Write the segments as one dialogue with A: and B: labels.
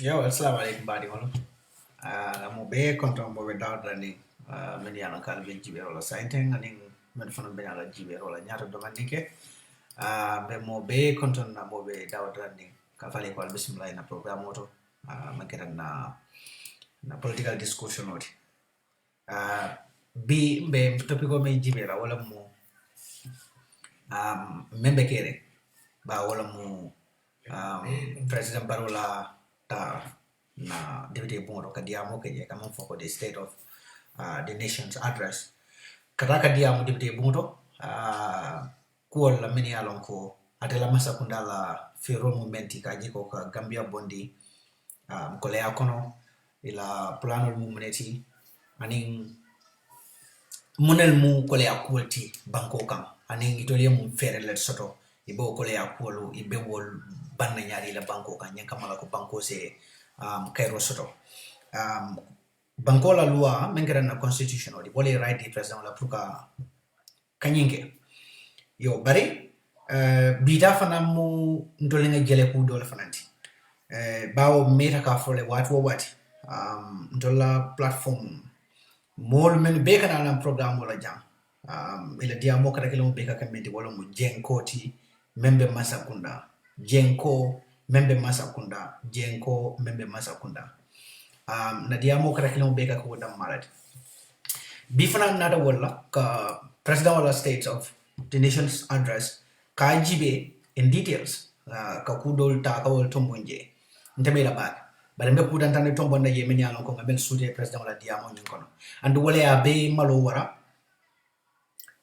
A: Yo, assalamu alaikum badi wala. Mo be konton mo be dawda ni men yana kala be jibe wala saiten ani men fana be ala jibe wala nyaata do mandike. Be mo be konton na mo be dawda ni ka fali ko bismillah na program auto makira na political discussion oti. Bi be topic ko me jibe wala mo membe kere ba wala mo President Barola na deputy bondo kadiamo ke kama foko the state of the nation's address kata kadiamo deputy bondo kuol la mini alonko atela masa kundala fero momenti kaji ko ka Gambia bondi kole akono ila plano mumuneti aning munel mu kole akulti banko kam aning itolia mu fere let soto ibo kole akulu ibe wol banna nyari la banko kan nyanka mala ko banko se kairo soto banko la loi mengera na constitution odi wole right di president la puka kanyinge yo bari bida fana mu ndolenga jele ku dole fananti bawo meta ka fole wat ndola platform mol men be kana na program wala jam ila dia mo kada kilo be ka kamenti wala mu jenkoti membe masakunda jenko membe masakunda jenko membe masakunda na diamo kara kilo beka ko dam malad bifana nada wala ka president wala state of the nation's address ka jibe in details ka kudol ta ka wol tombonje ndebe la bak bare mbe kudan tan tombonda ye men yalon ko ngabel sude president wala diamo nyin kono and wala ya be malo wara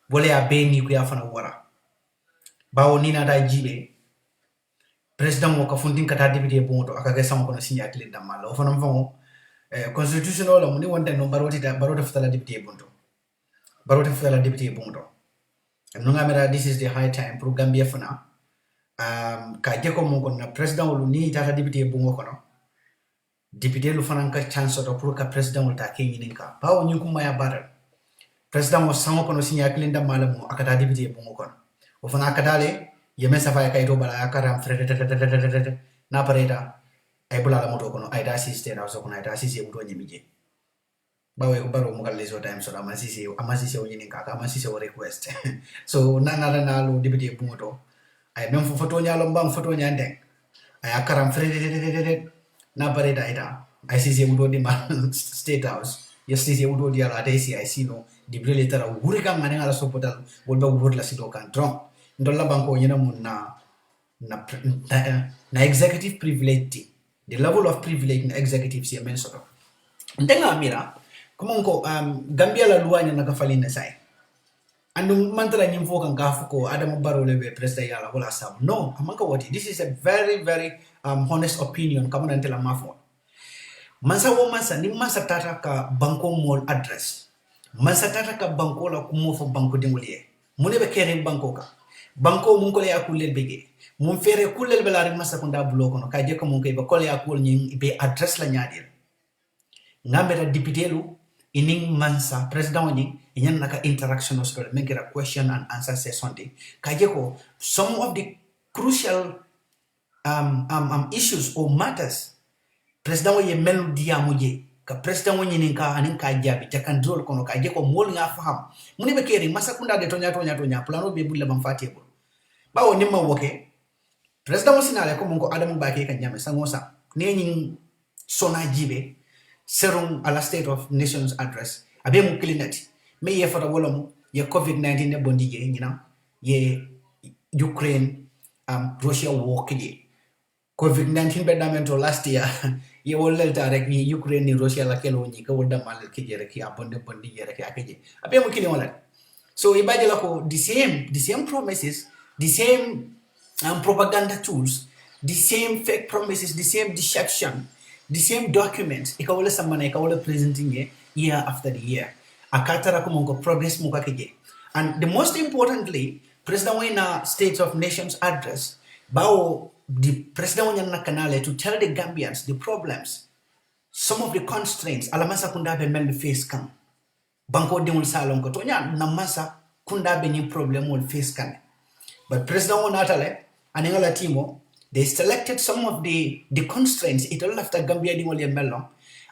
A: wala ya be ni ko ya fana wara bawo nina da jibe president mo ka fundin kata député bonto akaga sama kono signé ak len damal o fanam fango constitutional mo ni wonte no baroti fitala député bonto no ngamera this is the high time pour Gambia fana ka jeko mo kon na president lu ni tata député bongo kono député lu fana ka chance to pour ka president mo ta kenyi ninka bawo nyi kuma ya bara president mo sama kono signé ak len damal mo akata député bongo kono o fana kadale yeme safa kay to bala akaram frete na pareta ay bula la moto kono ay da assisté na so kono ay da assisté muto nyimije bawe ko baro mo kalle so time so amasisi o nyini kaka amasisi o request so na lo député bumoto ay même fo photo nyalo mbam photo nyande ay akaram frete na pareta ita ay assisté muto di ma state house yesterday muto di ala desi ay sino di brele tara wuri kam ngane ala so potal wolba wurla sido kan drum ndolla banko nyina mun na executive privilege the level of privilege na executive si men soto ndenga mira kumonko Gambia la loi nyana ka falina sai andu mantala nyimfo kan gafuko Adam Barrow lebe president yala wala sab no amanka wati this is a very very honest opinion kama nantela mafo mansa ni mansa tata ka banko mall address mansa tata ka banko la kumofo banko dingulie munebe kere banko ka banko mun kole akul bege mun fere kulel belari masakunda bloko no kaje ko mun kay ba kole akul nyi be address la nyaadir ngambeta député lu ining mansa president nyi nyen naka interaction no so make a question and answer session de kaje ko some of the crucial issues or matters president ye melu diamuje ka president woni ninka anin ka jabi takandrol kono kaje ko mol nga faham muni be keri masakunda de tonya plano be bulle bam fatebo bawo nimma woke president mo sinale ko mongo Adamu Bake kan nyame sangosa neni SONA jibe serum ala state of nations address abe mu kilinati me ye fata wala mu ye covid-19 ne bondi je nyina ye Ukraine Russia war kidi covid-19 be damento last year ye wolelta rek ni Ukraine ni Russia la kelo ni ko wonda mal kidi rek ya bondi je rek akaje abe mu kilin wala so ibaje la ko the same promises, the same propaganda tools, the same fake promises, the same deception, the same documents. Ikawole samana ikawole presenting year after the year. Akatara kumongo progress mukakeje. And the most importantly, President Wayna State of Nations address, bao the President Wayna kanale to tell the Gambians the problems, some of the constraints alamasa kundabe mel face kan. Banko dimul salon ko tonya namasa kundabe ni problem will face kan. But President Wonatale anengala timo They selected some of the constraints it all after Gambia di wali melong.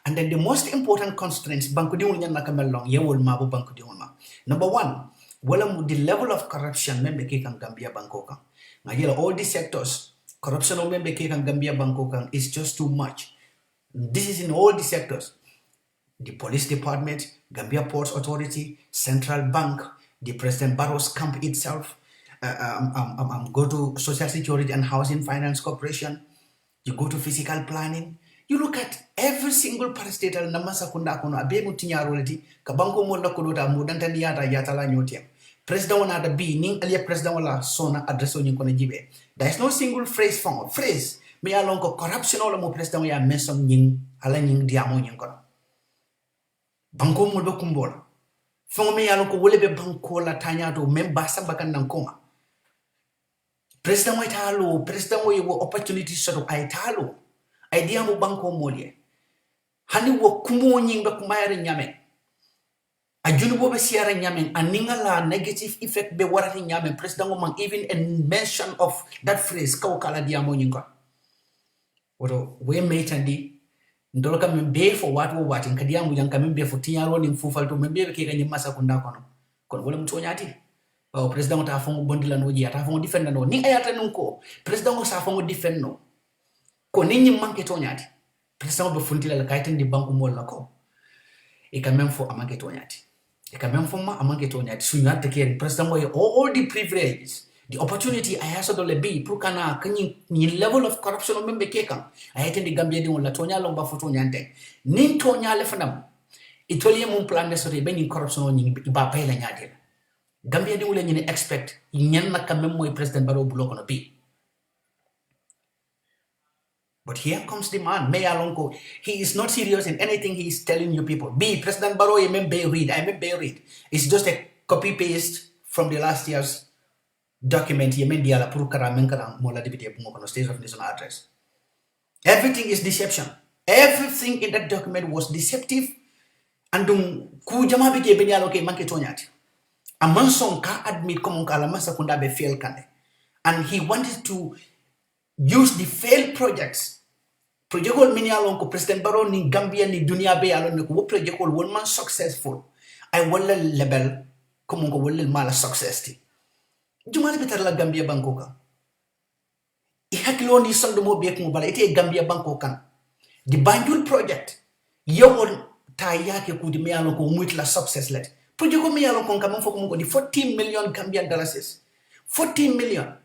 A: And then the most important constraints banku di wali naka melong yewol mabu banku di wali. Number one, the level of corruption membe ke kan Gambia banko kan. Ngajela all these sectors, corruption membe ke kan Gambia banko kan is just too much. This is in all the sectors. The police department, Gambia Ports Authority, Central Bank, the President Barrow's camp itself, go to Social Security and Housing Finance Corporation, you go to physical planning, you look at every single parastatal namasa kunda kono abe mutinya roleti kabanko mo la kodota mo danta diata yata la nyotia. President wana da bi ning alia president wala SONA adreso nyin kono jibe. There is no single phrase found. Phrase me along ko corruption wala mo president ya mention nyin ala nyin diamo nyin kono. Banko mo do kumbola. Fongo me yalon ko wolebe banko la tanyato memba sabakan nan koma. President wa italo, president wa opportunity sort ay talo. Idea mo banko molye. Hani wo kumo nyimba kumayare nyame. Ajunu bobe siara nyame aninga la negative effect be warati nyame president man even a mention of that phrase kawkala diamo nyinga. Woto we metandi ndoloka membe for what we watching kadiamu yang membe for tinyaro ni mfufal to membe ke kanye masa kunda kono. Kono wala mtonyati. President ta fongo bondila no ji ata fongo defend no ni ayata nunko president sa fongo defend no. Ko ninyi manke tonyati. President be funtila la kaitin di banku mol la ko. E quand même faut amanke tonyati. E quand même faut ma amanke tonyati. Sunyata ke president way all the privileges, the opportunity I has to be pour kana kanyi ni level of corruption o membe kekan. I hate the Gambia di wala tonya lomba foto nyante. Nin tonya le fanam. Itolie mon plan de sori be ni corruption ni ba pay la nyade. Gambia di wala ni expect nyen na quand même moy president Barrow block no be. But here comes the man, Mayalonko. He is not serious in anything he is telling you people. President Barrow, I read. It's just a copy-paste from the last year's document. State of Nation address. Everything is deception. Everything in that document was deceptive. And kujama bige benyaloke manke tonyati. A manson ka admit komunkala masakunda be fail kane. And he wanted to use the failed projects. Projectol mini alon ko President Barrow ni Gambia ni dunia be alon ko projectol one man successful. I wala label comme ko wala mala success ti. Jumali betar la Gambia banko kan. I hakilo ni sondo mo be ko bala ite Gambia banko kan. The Banjul project yowon ta yake ko di me alon ko muit la success let. Project ko me alon ko kam fo ko di 14 million Gambian dollars. 14 million.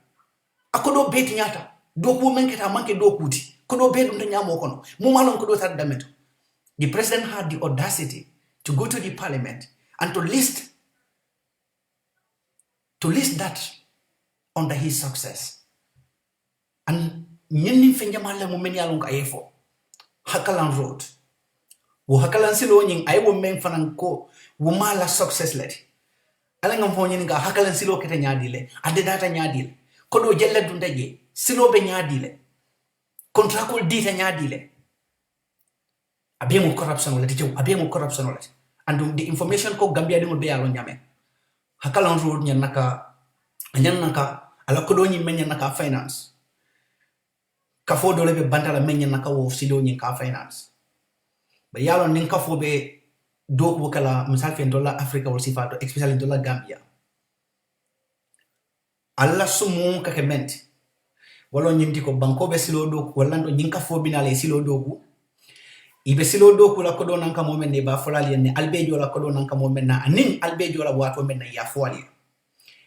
A: Akodo beti nyata. Doku menketa manke dokuti. Kodo bedum de nyamo kono. Mumalon kodo tar dameto. The president had the audacity to go to the parliament and to list that under his success. And nyeni fenjamala mo meni alon ka efo. Hakalan road. Wo hakalan silo nying ay wo men fanan ko wo mala success let. Ala ngam fo nyini ga hakalan silo kete nyaadile. Ade data nyaadile. Kodo jelle dundaje. Silo be nyaadile. Contractual data nyaadile. Abemo corruption wala tijo. Abemo corruption wala. And the information ko Gambia di mo be alon nyame. Hakalan road nyan naka ala kodo nyi men naka finance. Kafo dole be bantala men naka wo silo nyi ka finance. Ba yalon nin kafo be dok wakala misal fen dollar Africa wala sifato especially dollar Gambia. Alla sumu kakement. Walo nyimti ko banko be silo doku walando nyinka fo binale silo doku ibe silo doku la kodo nanka momen ne ba folali ne albejo la kodo nanka momen na anin albejo la wato men na ya foli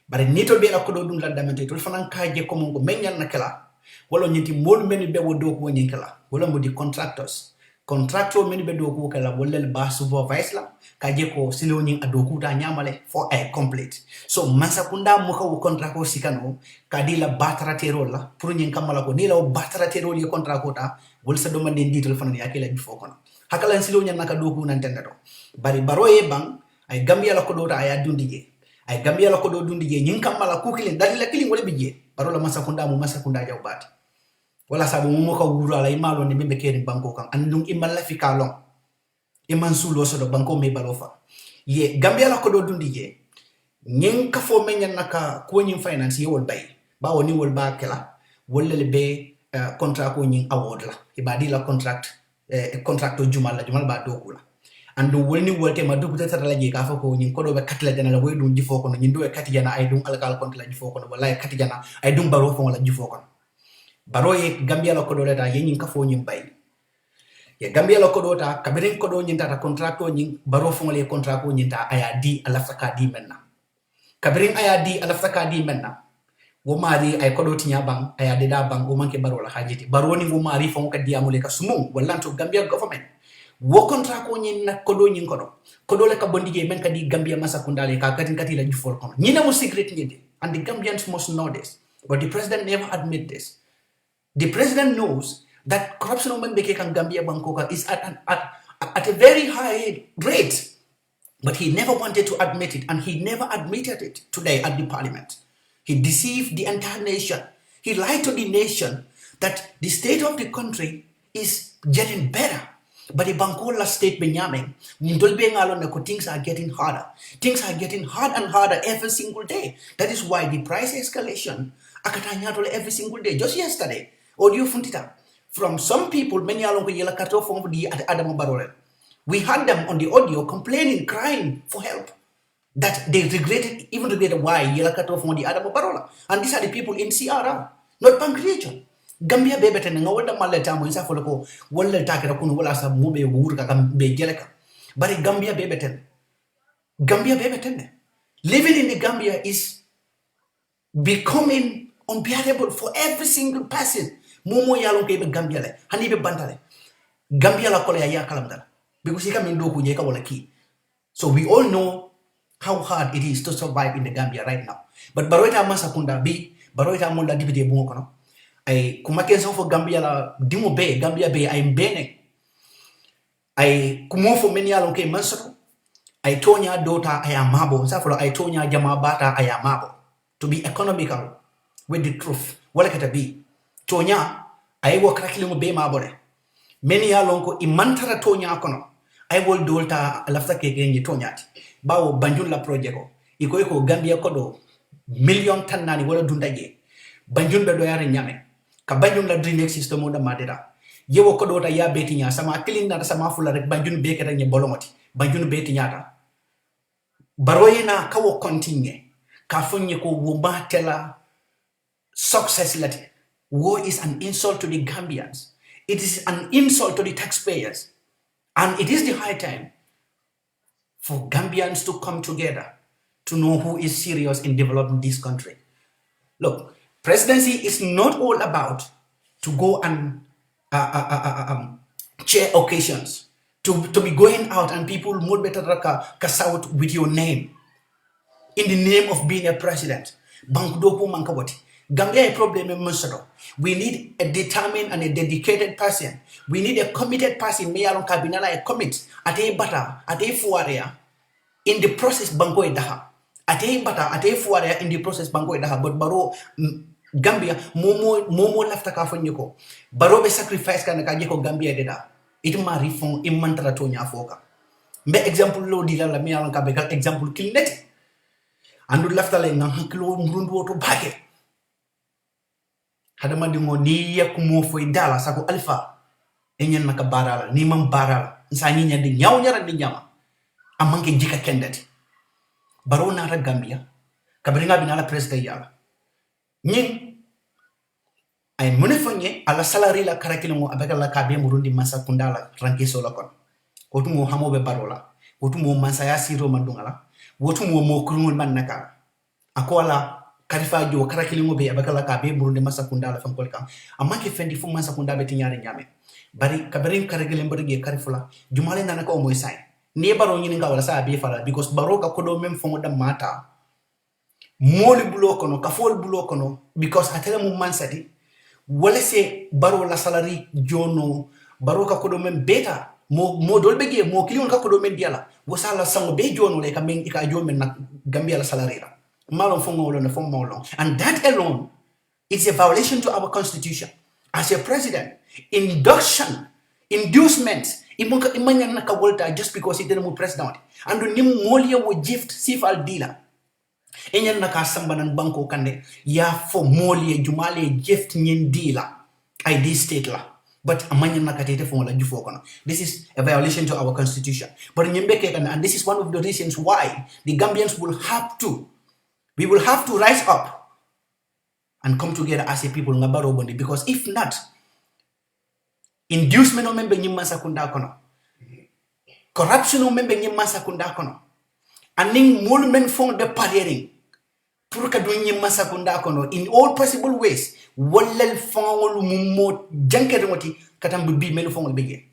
A: bare nito be la kodo dum la damete to fanan kaaje ko mongo menyan na kala walo nyinti mol men be wo doku woni kala wala mo di contractor men be doku kala wala ba supervise la kaaje ko silo nyin adoku ta nyamale for a complete so masakunda mo ko contractor sikano kadila batara terol la pour nyin kamala ko ni la batara terol ye contractor ta wol sa do man den ditel fanan yakela bi fokono hakalan silo nyin naka doku nan tendado bari baroye bang ay Gambia la ko do ta ay dundije ay Gambia la ko do dundije nyin kamala ku kilin dalila kilin wala bije baro la masakunda jawbat wala sabu mo ko wuro ala imalo ne membe keri banko kan andung imalla fikalon iman sulo so do banko me balofa ye Gambia la ko do dundije nyen ka fo menyan naka ko nyin finance ye wol bay ba woni wol ba kala wala le be contract ko nyin award la ibadi la contract jumal ba dokula andu wolni wolte ma dubu tata la je ka fa ko nyin ko do be katla jana la way dum jifo ko nyin do e kati jana ay dum alkal kont la jifo ko wala kati jana ay dum baro fo la jifo ko baro ye gambia la ko do ta ye nyin ka fo nyin bay ye gambia la ko do ta kabirin ko do nyin ta contract ko nyin baro fo le contract ko nyin ta aya di ala saka di menna kabirin aya di ala saka di menna wo mari ay ko do tinya bang aya de da bang wo manke baro la hajiti baro ni wo mari fo ko diamule ka sumu wala to gambia government wo contract ko nyin na ko do nyin ko do le ka bondige men ka di gambia masakunda le ka kati la jufor ko nyina mo secret nyinde and the Gambians must know this but the president never admit this. The president knows that corruption of Gambia Bangkoka is at a very high rate, but he never wanted to admit it, and he never admitted it today at the parliament. He deceived the entire nation. He lied to the nation that the state of the country is getting better. But the Bankola state Benyamin, things are getting harder. Things are getting hard and harder every single day. That is why the price escalation every single day. Just yesterday, audio funtita from some people, many along with yellow kato from the Adam Barole. We had them on the audio complaining, crying for help. That they regretted why yellow kato from the Adam Barola. And these are the people in CRR, not Pancreation. Gambia bebeten nga wala maleta mo isa foloko wala takira kuno wala sa mube wurka be geleka. But Gambia bebeten. Living in the Gambia is becoming unbearable for every single person. Momo yalon ke be Gambia le hani be bandale. Gambia la kole ya kalamdala. Because he come in do kuje ka wala ki. So we all know how hard it is to survive in the Gambia right now. But baroita masakunda bi baroita monda dibide bungo kono. Ay kumakenso fo Gambia la dimo be Gambia be ay mbene ay kumofo meni yalon ke mansako ay tonya dota ay amabo safolo ay tonya jama bata ay amabo to be economical with the truth wala kata bi tonya ay wo krakilimo be mabore meni yalon ko imantara tonya kono ay wol dolta lafta ke genji tonyati bawo banjun la project ko iko Gambia ko do million tannani wala dundaje banjun be do yare nyame ka banjun la drainage system onda madera yewo ko dota ya beti nya sama clean na sama fula rek banjun be kata nye bolomoti banjun beti nyata baroyena kawo continue ka fonye ko wumba tela success lati war is an insult to the Gambians. It is an insult to the taxpayers, and it is the high time for Gambians to come together to know who is serious in developing this country. Look, presidency is not all about to go and chair occasions, to be going out and people more better cast out with your name in the name of being a president. Gambia a problem in Musoro. We need a determined and a dedicated person. We need a committed person. Me along kabinala a commit ate bata ate fuarea in the process bango daha ate bata ate fuarea in the process bango daha. But baro Gambia momo lafta ka fanyiko baro be sacrifice kana ka jeko Gambia deda it ma rifon imantara to nya foka be example lo dila la mi alon ka be example kilnet andu lafta le ngam kilo mrundu to bake hadama dingo ni yakumo foi dala sako alpha enyen maka barala ni mam barala nsani nya di nyaw nyara di nyama amanke jika kendati baro na ra Gambia kabringa binala president yala nyin ay munefonye ala salary la karakilimo abeka la kabe murundi masa kundala rankeso la kon otumo hamobe barola otumo mansaya siro mandungala wotumo mo krungul man naka akola karifa jo karakilimo be abeka la kabe murundi masa kundala fankolka amake fendi fu masa kundabe tinyari nyame bari kaberin karakilimo berge karifula jumale nana ko moy sai ne baro nyin nga wala sa be fala because baroka ko do mem fongo da mata moli bulo kono kafol bulo kono because atele mu mansati wala se baro la salary jono baro ka kodo men beta mo dolbe ge mo kilion ka kodo men diala wasala sango be jono le kamen ika jomen na Gambia la salary la malon fongo lo na fongo lo, and that alone is a violation to our constitution. As a president, inducements imonka imanya na ka volta just because he didn't move president and nim molia wo gift sifal dealer enyen naka sambanan banko kande ya fo molie jumale gift nyen dila ID state la. But amanya nakatete fo la jufo kono. This is a violation to our constitution. But and this is one of the reasons why the Gambians we will have to rise up and come together as a people ngabaro bondi, because if not, inducement o membe nyimma sakunda kono, corruption o membe nyimma sakunda kono, aning movement fond de parering pour ka do nyimma sakunda kono in all possible ways. Wallel fongol mummo jankere moti katambu bi melu fongol bege.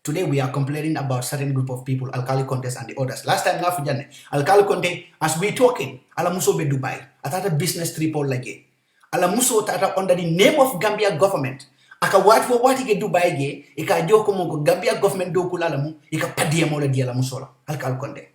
A: Today we are complaining about certain group of people, Alkali Contes and the others. Last time ngafujane Alkali Conte, as we talking, ala muso be Dubai, atata business triple lage. Ala muso tata under the name of Gambia government. Aka wati ke Dubai ge, ika joko mongo Gambia government do kula mu, ika padia mola dia la musola. Alkali Conte.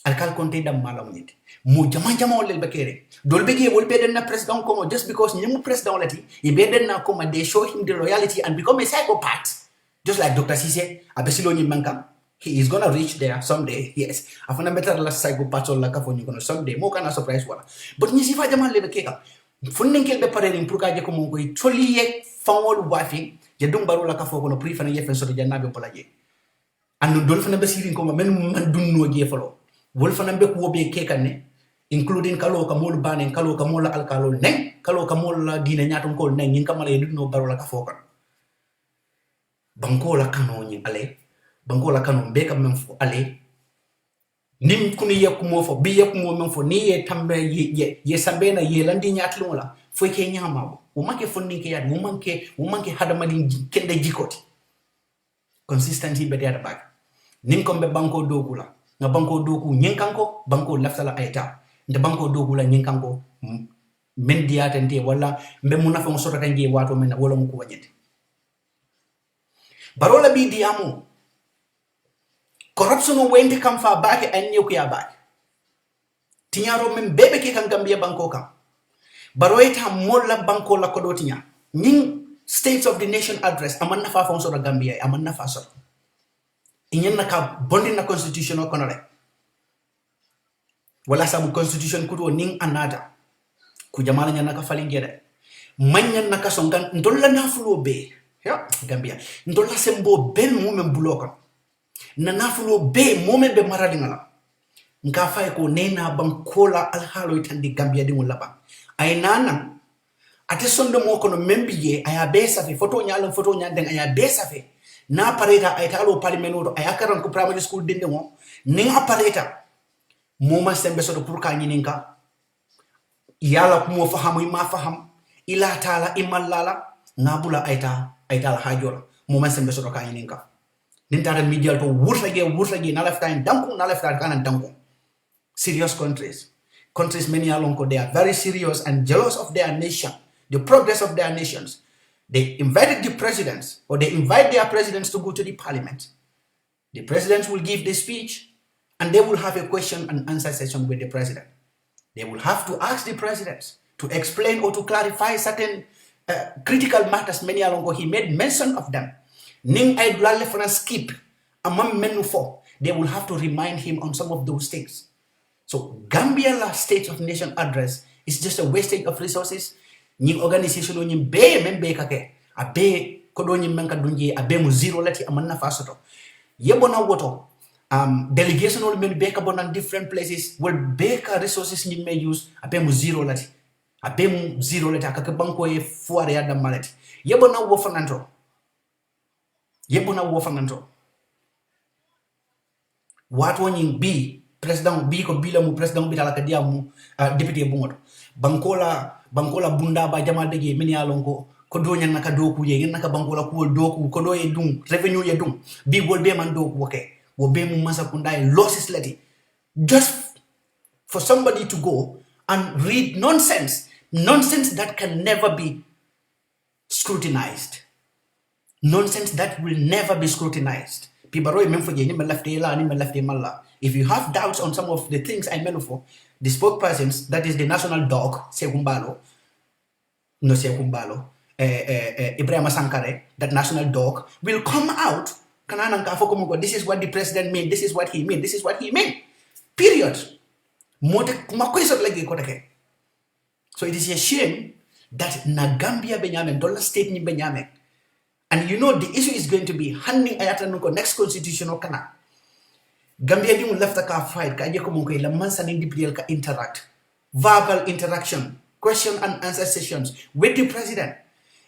A: Alkali Conte dam mala munit. Mu jama olel bekere. Dol bege wol beden na president komo just because nyimu president lati, e beden na koma, they show him the loyalty and become a psychopath. Just like Dr. Sise, abesilo nyimanka, he is gonna reach there someday. Yes, afuna better la psychopath or la kafo nyukono someday. Mo kana surprise wala. But nyisifa jama lebe keka. Funninkel be parering pour ka je ko mongo toli ye fawol wafi je dum baro la kafo kono pri fana yefen so jannabe polaje. Andu dol fana be sirin ko men man dunno je falo. Wol fana be ko be kekane, including kalo ka mol banen kalo ka mol alkalo nen kalo ka mol dina nyatum ko nen nyin kamale dunno baro la kafo kono. Banko la kano nyi ale, banko la kano mbeka memfo ale, nim kuni ye kumo fo, bi ye kumo memfo, ni ye tambe ye sambena ye landi nyatli wala, fo ke nyama, umake fundi ke yad, umanke hadamali kende jikoti. Consistency bede at back. Nim kombe banko doku la, nga banko doku nyenkanko, banko laftala aita, nda banko doku la nyenkanko, mendiate nte wala, mbe munafa msota kanji watu mena wala mku wanyete. Barola bi diamu corruption wende kam fa baake an ñew ko ya baake tiñaro men bebe ke kan Gambia banko kam baroyta molla banko la ko do tiña ñing states of the nation address aman nafa fon so Gambia aman nafa so ñen naka bondi na constitution ko no rek wala sabu constitution ko do ning anata ku jamala ñan naka fali ngede man ñan naka so ngan ndolla na fulo be ya Gambia ndolla sembo ben mumen buloko na nafulo be momen be maradi ngala nka fay ko nena bankola alhalo itandi Gambia di mulaba ay nana ate sondo mo kono membiye aya be safi photo nyalen aya be safi na pareta ay talo parlemento aya karan ko primary school dinde mo ninga pareta moma sembe so pour ka nyininka yala ko mo fahamu ma faham ila taala imallala ngabula ayta hajola moma sembe so ka nyininka nintara media to wurtage na left time danku na left time danku. Serious countries many along they are very serious and jealous of their nation, the progress of their nations. They invited the presidents, or they invite their presidents to go to the parliament. The presidents will give the speech and they will have a question and answer session with the president. They will have to ask the presidents to explain or to clarify certain critical matters many along he made mention of them. Ning ay dulale for skip among menu for, they will have to remind him on some of those things. So Gambia la State of Nation address is just a wastage of resources. Ning organization o nyim be membe kake abe kodo nyim menka dunje abe mu zero lati amanna fasoto yebona woto delegation will men be ka bonan different places will be ka resources nyim may use abe mu zero lati akake banko e fuare ya damalati yebona wo fananto watu nying bi president bi ko bila mu president bi talaka dia mu député bungoto bankola bunda ba jamal dege min ya lonko ko do nyan naka doku ye naka bankola ko doku ko do ye dum revenue ye dum bi wol be man doku woke wo be mu masa kunda losses leti just for somebody to go and read nonsense that can never be scrutinized. Nonsense that will never be scrutinized. If you have doubts on some of the things I meant for, the spokespersons, that is the national dog, Ibrahim Sankare, that national dog, will come out. This is what the president meant, this is what he meant, this is what he meant. Period. So it is a shame that na Gambia benyame dollar state ni benyame. And you know the issue is going to be handing ayata nuko next constitutional kana. Gambia di mu left ka fight ka je ko mun ko la mansa ni DPDL ka interact. Verbal interaction, question and answer sessions with the president.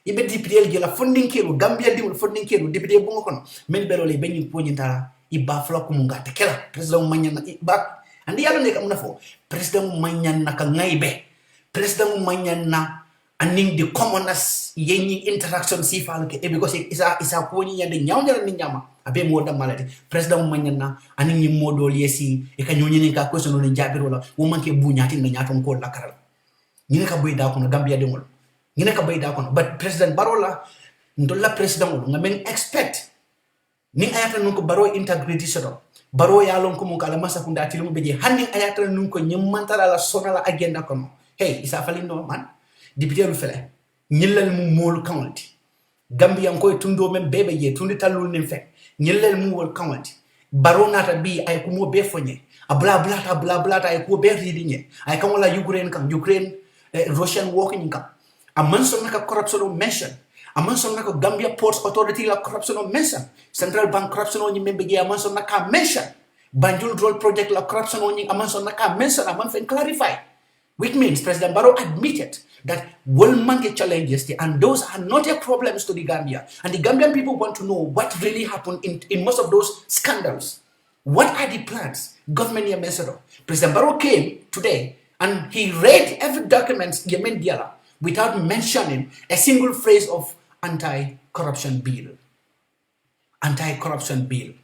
A: Ibe DPDL gela funding kero Gambia di mu funding kero DPDL bungo kono. Men berole benyi ponyintara iba fla ko mun ga tekela president manyan iba andi yalo ne ka mun fo president manyan na ka ngaibe. President manyan na aning the commoners yenyi interaction si falu ke because isa ko ni yande nyawndara ni nyama abe moda malati president manyan na aning ni modol yesi e ka nyonyi ni ka question no jabiro la wo manke bunyati na nyaton ko la karal ni ka boy da ko no Gambia de ngol ni ka boy da ko no but president barola ndolla president ngol ngamen expect ni ayata nun ko baro integrity sodo baro ya lon ko mun kala masa kunda tilumu beje hanni ayata nun ko nyemmantara la sonala agenda kono hey isa falindo man député lu fele ñillal mu mol county Gambia ko tundo men bebe ye tundi talul nim fek ñillal mu wol county baronata bi ay ko mo be fonye abla blata ay ko be ridinye ay kan wala Ukraine Russian walking kam amman son naka corruption mention amman son naka Gambia Ports Authority la corruption mention Central Bank corruption ni membe ye amman son naka mention Banjul Road Project la corruption ni amman son naka mention amman fen clarify, which means President Barrow admitted that will manage challenges and those are not yet problems to the Gambia. And the Gambian people want to know what really happened in most of those scandals. What are the plans? Government ambassador. President Barrow came today and he read every document Diala without mentioning a single phrase of anti-corruption bill. Anti-corruption bill.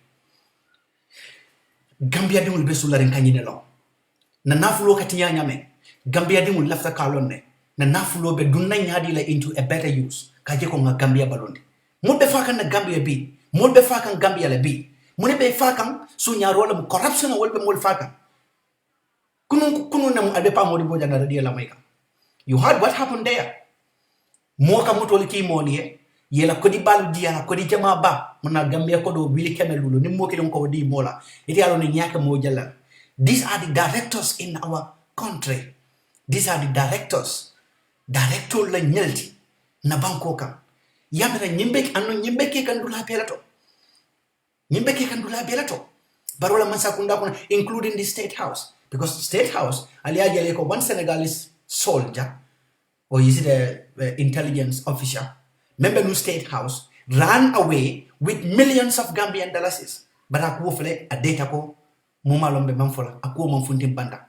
A: Gambia dimul besula ren kanyine lo. Na nafulo katinya nyame. Gambia dimul lafta kalonne. Na nafulo be dunna nyadi la into a better use. Kaje ko nga Gambia balondi. Mo be fakan na Gambia bi. Mo be fakan Gambia la bi. Mo be fakan su nyaro la corruption wol be mol fakan. Kunu na mu albe pa modi boja na radio la maika. You heard what happened there. Mo ka motol ki moliye. Yela kodi balu dia kodi jama ba mona Gambia ko do wili kemelulu ni mo ke don ko di mola. Iti alo ni nyaka mo jalla. These are the directors in our country. These are the directors. Director la nyelti na banko kam yamira nyimbe anu nyimbe ke kandula pelato barola mansa kunda kuna including the state house because state house aliya jale ko one Senegalese soldier or is it a intelligence officer member no state house ran away with millions of Gambian dollars bara ko fele a data ko mumalombe manfola akuo manfunti banda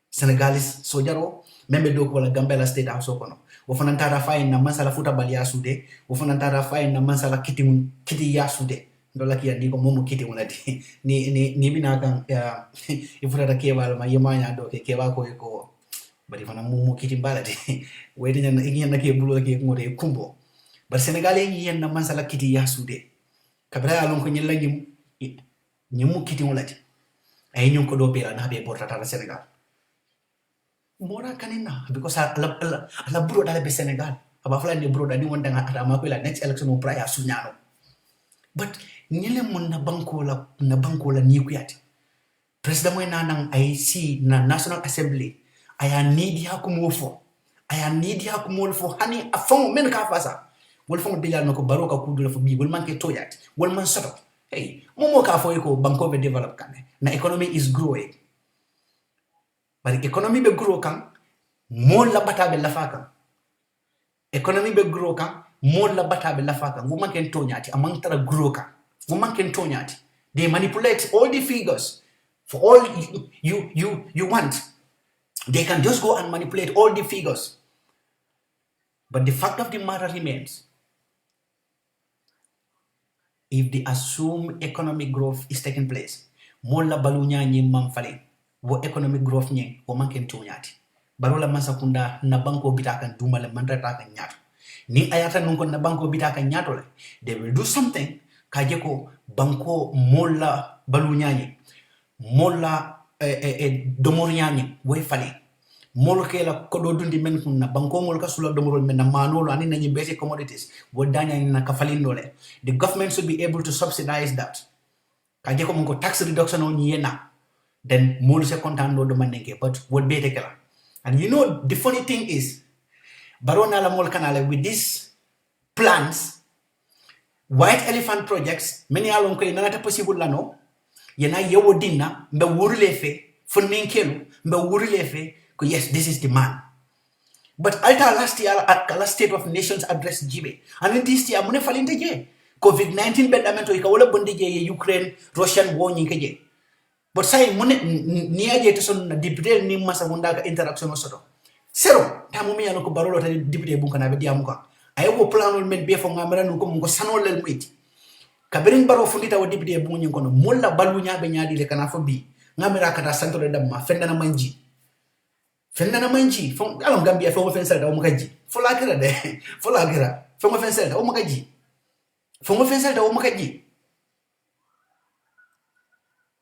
A: Senegalese sojaro membe do ko la Gambia state house kono wo fanantara fay na masala futa balia sude wo fanantara fay na masala kiti ya sude ndola ki andi ko momo kiti wala di ni bina kan ifura ke wala ma yemanya do ke wa ko bari fana momo kiti bala di wedi na ngi na ke bulo ke ngore kumbo bar Senegalais yi na masala kiti ya sude kabra alon ko nyella nyimu kiti wala di ay nyum ko do pera na be portata Senegal Mora kanina because ala bro dale be Senegal aba fala ni bro dani wonda nga ma ko la next election o prayer sunyano but nyele mun na banko la ni ku yati president mo na nang IC na National Assembly aya need ya ko mo fo hani afon men ka fasa wol fon bilal nako baroka ku dula fo bi wol manke to yati wol man soto hey momo ka fo ko banko be develop kane na economy is growing. But economy be grow kan mo la bata be la faka economy be grow kan mo la bata be la faka mo man ken tonyati amang tara grow kan mo man ken tonyati they manipulate all the figures for all you want. They can just go and manipulate all the figures, but the fact of the matter remains, if the assumed economic growth is taking place mo la balunya nyi mamfale wo economic growth nye wo manken tonyati barola masakunda na banko bitaka duma le mandata kan nyato ni ayata nunko na banko bitaka nyato le they will do something kajeko banko mola balunyanye mola domorianye way fali mol ke la kodo dundi men na banko mol ka sula domorol men na manolo ani na basic commodities wo danya na kafalindo le the government should be able to subsidize that kajeko monko tax reduction on yena then more se content no demanding but what be tekela. And you know the funny thing is Barona la mol kanale with these plans, white elephant projects, many along ko inanata possible lano, yena yewo dinna, mbe wurule fe, funninkelu, mbe wurule fe, ko yes, this is the man. But alta last year at Kala State of Nations address jibe. And in this year, mune falinte je. COVID-19 bedamento ikawala bondi je Ukraine, Russian war nyinke. But say mune niaje to son deputy ni masa wunda interaction soto. Sero, tamu mi ano ko barolo ta deputy bunka na be diamuka. Ayo planul men be fo ngamera nu ko ngo sanol lel muiti. Kabirin baro fundita wa deputy bunyi kono mulla balu nya be nyaadi le kana fo bi. Ngamera kata santo le damma fenda na manji. Fenda na manji fo alon Gambia fo fensel da o makaji. Fo la kira de. Fo la kira. Fo mo fensel da o makaji. Fo mo fensel da o makaji.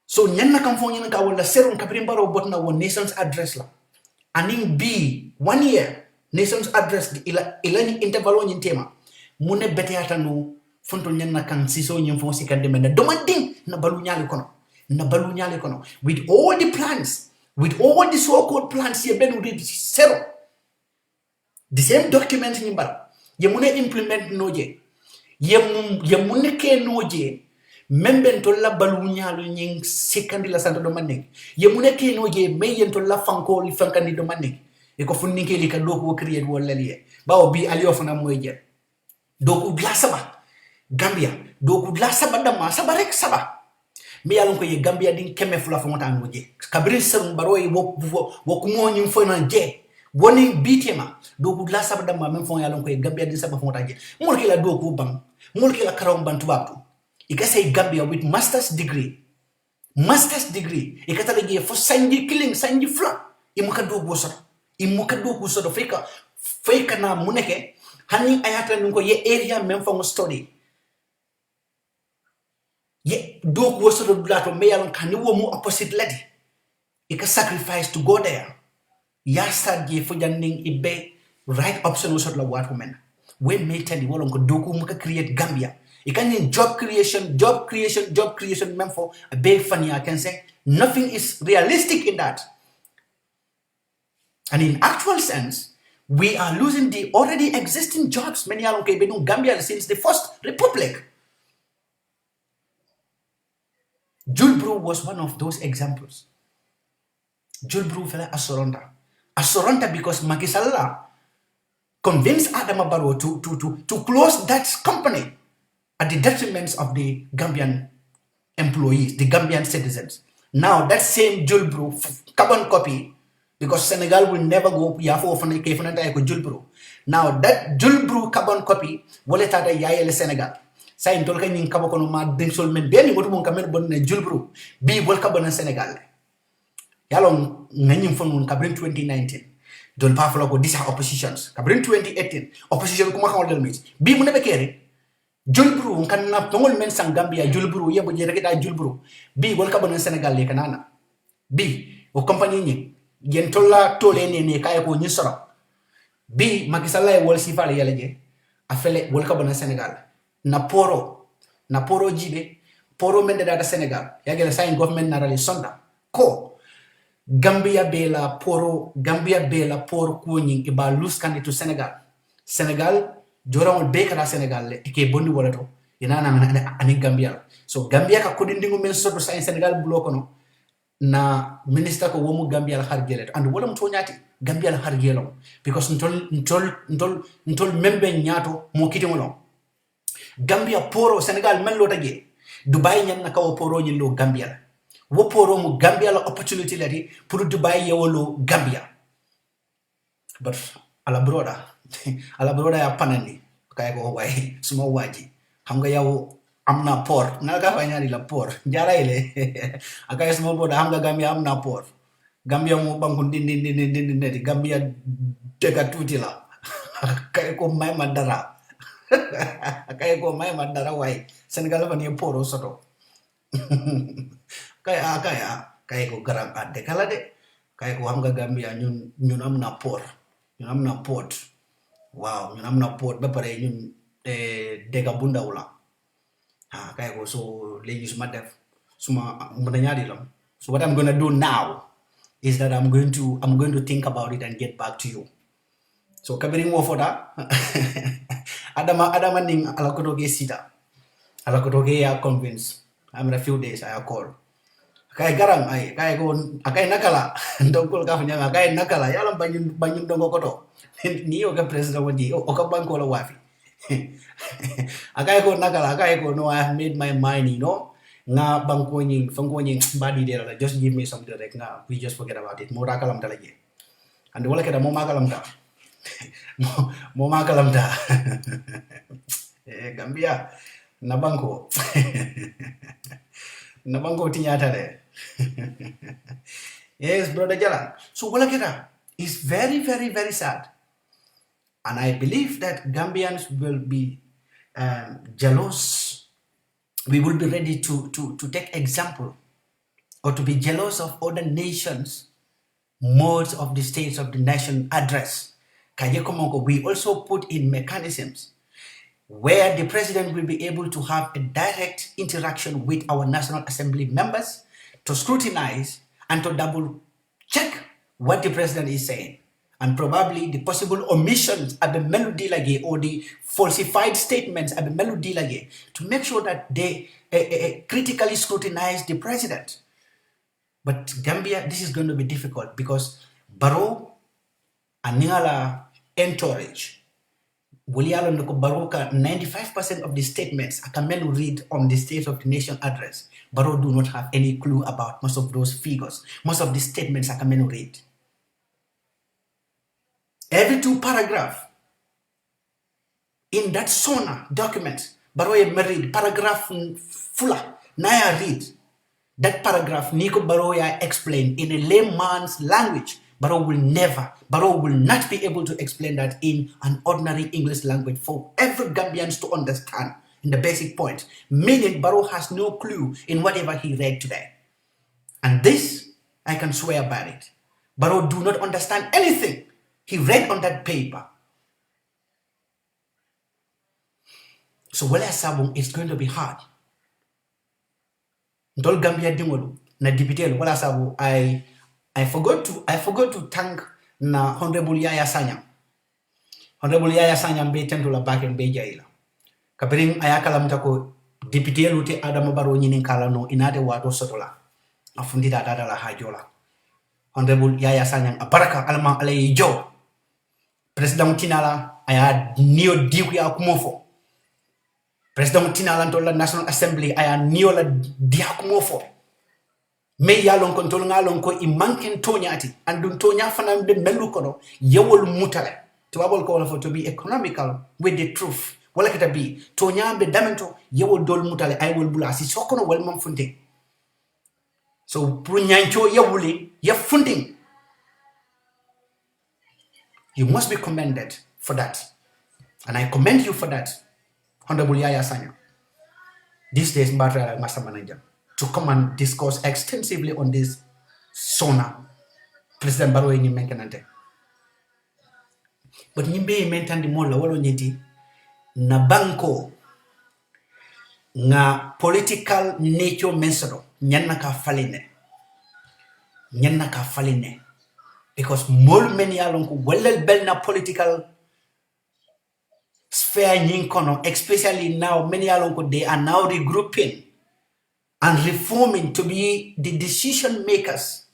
A: So nyanna kam fo nyana ka wala serum kabirin baro botna wo nations address la. Aning B 1 year nations address ilani intervalo nyin tema mune beteata no fonto nyanna kan siso nyin fon sikande men demanding na balu nyali kono with all the plans, with all the so-called plans ye benu read zero. The same document nyimbara ye mune implement noje ye mune ke noje memben to la balu nyalo nyin sikandi la santo demanding ye mune ke noje meyen to la fanko li fankandi demanding e ko funninke li ka doku create wala liye bawo bi ali ofana moy je doku dla saba Gambia doku dla saba dama saba rek saba mi yalon ko ye Gambia din keme fula fo mota ngoje kabri serum baro e wo ko mo nyim fo na je woni bitema doku dla saba dama men fo yalon ko ye Gambia din saba fo mota je mulki la doku bang mulki la karam bantu babtu ikase Gambia with master's degree ikata je fo sanji killing sanji fla imuka doku so imuka doku so do feka na muneke hani ayata nungo ye area men fo study ye doku wo so do blato me yalon kan ni wo mu opposite lady ika sacrifice to go there ya sadje fo janning ibe right option wo so la wat women we make tell wolon ko doku muka create Gambia ikan job creation men for a big funny I can say nothing is realistic in that. And in actual sense, we are losing the already existing jobs. Many are okay, in Gambia since the first republic. Julbru was one of those examples. Julbru fell Asoronta because Macky Sall convinced Adama Barrow to close that company at the detriment of the Gambian employees, the Gambian citizens. Now that same Julbru carbon copy, because Senegal will never go Julbru. Now that Julbru carbon copy waleta da yaele Senegal. Sa intolka ning kabokono ma densol men beni motu mon kamen bonne Julbru bi wol carbon Senegal. Yalong nganyim fon kabrin 2019. Don pa fala ko disa oppositions. Kabrin 2018 opposition kuma xawal del mit. Bi mu nebe kere Julbru kan na tongol men sang Gambia Julbru yebo je rek da Julbru bi wol carbon Senegal le kanana. Bi o compagnie ni yen tolla tole ne kay ko ni soro bi Macky Sall wol si fale yalla je afele wol ka bana Senegal na poro jibe poro men data Senegal yagela sign government na rali sonda ko Gambia be la poro ko nyi ke ba lose kan to Senegal jorawol be kala Senegal le ke bondi wala to ina na ani Gambia so Gambia ka ko dindingu men soto sign Senegal block no na minister ko womu Gambia la hargele and wala mto nyati Gambia la hargelo because ntol membe nyato mo kiti mo Gambia poro Senegal mello tagi Dubai nyam na kawo poro nyilo Gambia wo poro mu Gambia la opportunity lati pour Dubai yewolo Gambia but ala broda ya panani kay ko way suma waji xam nga yaw amna port naga fanyari la port jara ile akay small boda hamga Gambia amna port Gambia mo bangun din Gambia tega tuti la kay ko may madara kay ko may madara way Senegal fa ni poro soto kay ko garam adde kala de kay ko hamga Gambia ñun amna port wow ñun amna port ba pare ñun dega bunda wala kaya ko so legi suma def suma mudanyadi lam so what I'm going to do now is that I'm going to think about it and get back to you So kabiring wo foda adama ning alakotoge sita. Alakotoge ya convince. I'm in a few days I call. Kay garang ay kay ko akay nakala ndongkol ka fanya kay nakala yala banyun dongo koto. Ni o ka president wadi o ka banko la wafi. Akay ko nakala akay ko no I have made my mind, you know. Nga banko nying fango nying body there just give me some direct nga we just forget about it. Mo rakalam talagi. And wala kada mo makalam ta. Mo makalam ta. Gambia na banko. Na banko tinyata de. Yes, brother Jalan. So wala kita is very, very, very sad. And I believe that Gambians will be jealous. We will be ready to take example or to be jealous of other nations' modes of the States of the Nation address. We also put in mechanisms where the president will be able to have a direct interaction with our National Assembly members to scrutinize and to double check what the president is saying. And probably the possible omissions at the melody lage or the falsified statements at the melody lage to make sure that they critically scrutinize the president. But Gambia, this is going to be difficult because Barrow and Ningala encourage. Baroka 95% of the statements I can read on the State of the Nation address. Barrow do not have any clue about most of those figures. Most of the statements I can read. Every 2 paragraphs in that SONA document, Barrow read paragraph fuller. Naya read that paragraph. Nico Barrow explained in a layman's language. Barrow will not be able to explain that in an ordinary English language for every Gambians to understand in the basic point. Meaning Barrow has no clue in whatever he read today. And this, I can swear by it. Barrow do not understand anything he read on that paper. So wala sabong it's going to be hard. Ndol Gambia dingolo na dipite wala sabo I forgot to thank na Honorable Yaya Sanyang. Honorable Yaya Sanyang be tendula back and be jaila. Kapiring ayakala mtako dipite lute Adama Barrow nyinin kala no inade wato sotola. Afundita dada la hajola. Honorable Yaya Sanyang abaraka alama alay jo. President Tinala aya neo diku ya kumofo. President Tinala ntola National Assembly aya neo la dia kumofo. Me yalon kontol ngalon ko I manken tonyati andun tonya fanam be melu kono yewol mutale to abol ko for to be economical with the truth wala kata bi tonya be damento yewol dol mutale ay wol bulasi sokono wal mam funde so pour nyancho yewuli ya funding. You must be commended for that, and I commend you for that, Honorable Yaya Sanya. These days Master Manager to come and discuss extensively on this SONA. President Barrow ni menkenante. But nimbe mentandi mola walo nyeti na banko nga political nature mensoro nyanna ka faline because mol many alon ko welel belna political sphere nyinkono, especially now many alon ko they are now regrouping and reforming to be the decision makers.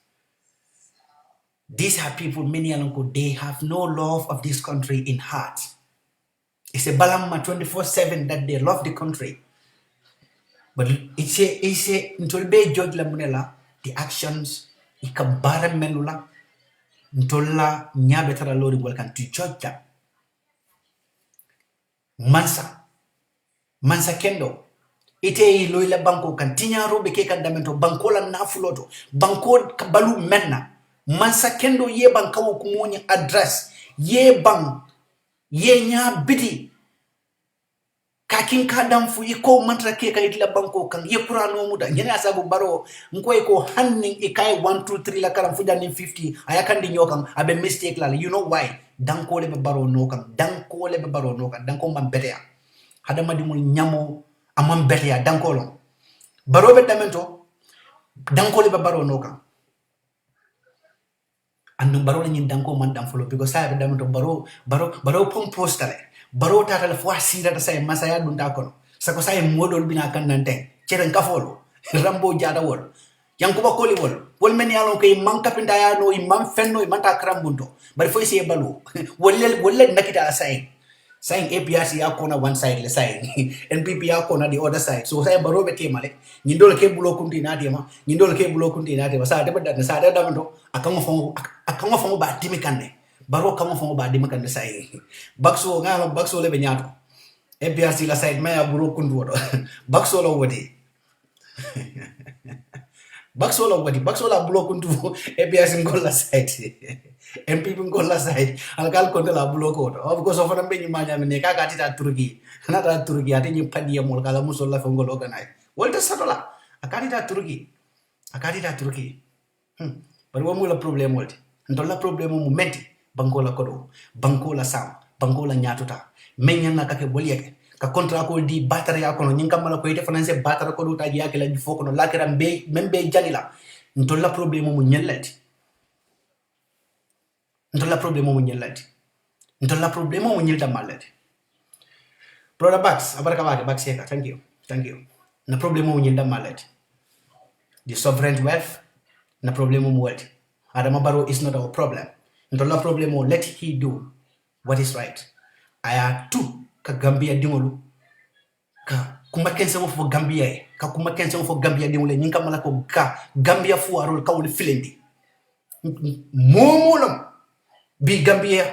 A: These are people, many along they have no love of this country in heart. It's a balamma 24/7 that they love the country. But it's a ntolbe George Lamunela, the actions, ikabara melula, ntola nyabetara lori welcome to George. Mansa Kendo. Ite loila banko kan tinya robe ke kan damento banko la na fuloto banko kabalu menna Mansa Kendo ye bankawo kumonya address ye bang ye nya bidi kakin kadam fu iko mantra ke kan itla banko kan ye kurano muda nyene asabu Barrow nko ko hanning ikai 1 2 3 la karam fu danin 50 ayakan di nyokam abe mistake la you know why danko le Barrow no kan danko le Barrow no kan danko man betea hadama di mul nyamo amam betea dankolon Barrow be damento dankole ba Barrow noka and baro nyin danko man dam follow because sa dam to baro pom postale baro tata la fwa sira ta say masaya dun ta kono sako say modol bina kan nante ceren ka folo rambo jada wol yankuba koli wol men yalon kay man kapinda ya no man fenno man ta krambunto bari foy se balu wolle nakita say saying APRC ya kona one side le saying NPP ya kona the other side so say baro be temale nyindol ke bulo kunti na tema nyindol ke bulo kunti na tema sa de badda sa de damando akamo fongo ba dimi kanne baro kamo fongo ba dimi kanne saying bakso ngalo bakso le be nyato APRC la side maya bulo kunti wodo bakso lo wodi bakso la bulo kunti APRC ngol la side MPP ngol la side alkal konta la bulo ko of course of na be nyima me ka ka tita turki na ta turki ati nyi padi ya mol kala muso la fongol organize wolta satola akati ta turki bari wo mu la problem wolti ndo la problem mu menti bankola kodo bankola sam bankola nyatuta menya na kake boliyeke ka contrat ko di batterie ya kono nyinga mala ko ite finance batterie ko do ta yake la fo kono la kera be membe jalila ndo la problem mu nyellati ndo la problem mu nyelta malati brother Bax abaraka wake Bax seka thank you na problem mu nyelta malati the sovereign wealth na problem mu wealth Adama Barrow is not our problem ndo la problem mu let he do what is right aya tu ka Gambia dingolu ka kuma kense mo fo Gambia dingole nyinka mala ko ka Gambia fu arol ka woni filendi momolom bi Gambia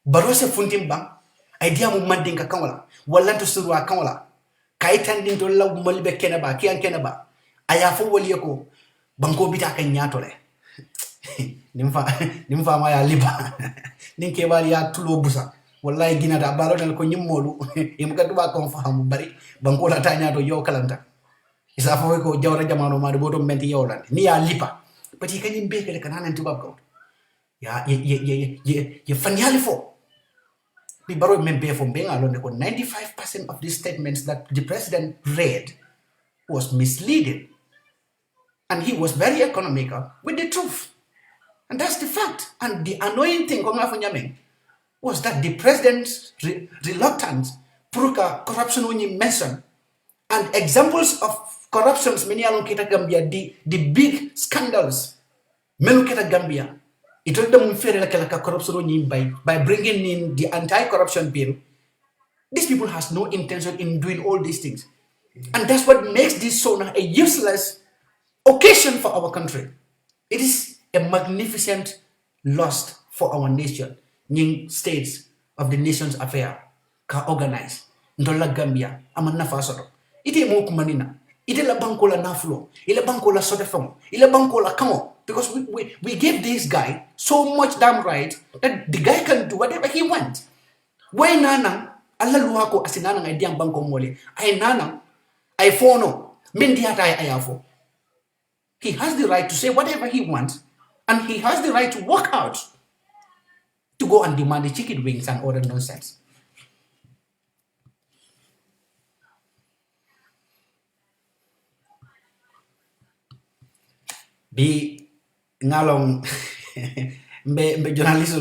A: Barrow se funtim bang idea mu mandinka kanwala wallanto surwa kanwala kayitandin to law molbe kenaba kiyan kenaba aya fo woliye ko banko bita kan nyatole nimfa ma ya liba ninke bali ya tulo busa wallahi gina da balo dal ko nyimmolu im gadu ba kon fahamu bari banko la tanya do yo kalanta isa fo ko jawra jamano ma do bodo menti yowlande ni ya lipa pati kanyim be kele kanana tubab ko ya ye fanyali fo the Barrow member from being alone 95% of these statements that the president read was misleading. And he was very economical with the truth. And that's the fact. And the annoying thing was that the president's reluctance through corruption when you mentioned and examples of corruptions many allocated Gambia, the big scandals meluketa Gambia. It told them corruption by bringing in the anti-corruption bill. These people has no intention in doing all these things. And that's what makes this SONA a useless occasion for our country. It is a magnificent loss for our nation. Ning states of the nation's affair ka organize. Ndola Gambia, amana fasoro. Ite mo kumanina. Ite la banko la naflo. Ile banko la sodefamo. Ile banko la kamo. Because we gave this guy so much damn right that the guy can do whatever he wants. Why nana alla luhako asinana ngai diang banko mole. Ay nana ay fono min diata ay ayafo. He has the right to say whatever he wants, and he has the right to walk out to go and demand the chicken wings and other nonsense. Be ngalong be journalist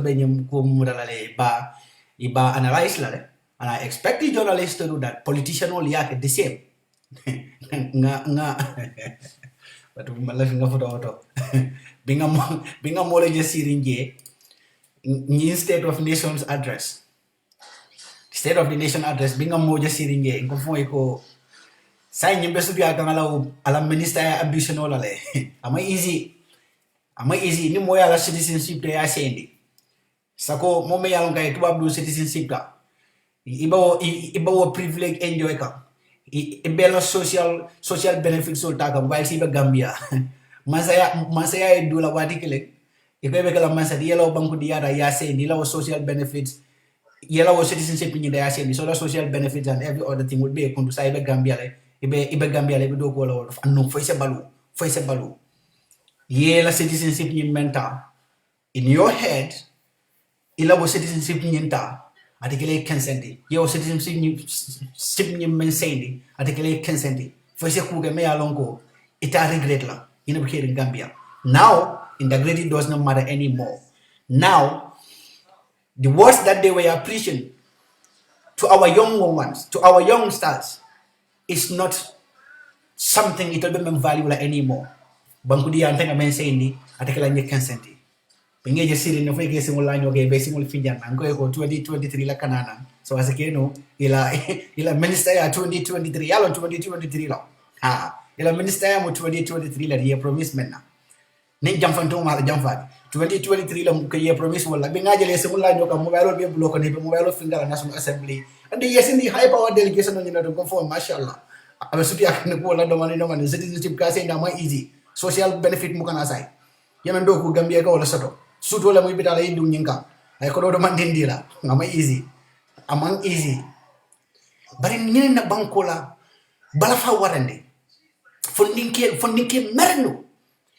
A: be nyum ko mudalale ba iba analyze la and I expect the journalist to do that. Politician will yak the same. nga but malaf nga foto binga mo le sirinje in State of Nations address. State of the Nation address binga mo je sirinje ko fo ko say nyimbe su biya kan ala minister ambition wala le ama easy ni mo yala citizenship de ya sendi sako mo me yalon kay tubab du citizenship da ibawo privilege enjoy ka ibelo social benefits so taka while siba Gambia masaya do la wadi kele ikebe kala masadi yelo banku diara ya sendi la social benefits yellow citizenship in the ASEAN, so the social benefits and every other thing would be a to say Gambia, ibe Gambia, do go out and no face a balu. Yellow citizenship in mental. In your head, illa citizenship in ta, articulate consent. Your citizenship in mensendi, articulate consent. For a kuga me alongo, it a regret la in a Gambia. Now, Integrity does not matter anymore. Now, the words that they were preaching to our young ones, to our young stars, is not something it will be valuable anymore. Bankudi antanga men saying atakala nye consenti. Pengeje siri no feke simul lanyo ke be simul finjan anko ko 2023 la kanana. So asekeno ila minister ya 2023 yalo 2023 la. Ila minister ya mu 2023 la dia promise menna. Ning jamfanto ma jamfat 2023 la ko ye promise wala be ngajele simul lanyo ka mobile be block ni be mobile fingal national assembly. And yes in the high power delegation on to go for mashallah. I'm suti akan ko la do man citizenship ka say na ma easy. Social benefit mo kana say. Yana do ko Gambia ka wala soto. Suto la mo bitala yindu nyinka. Ay ko do man dindila. Ngama easy. Amang easy. Bari ngene na bankola bala fa warande. Fondinke merno.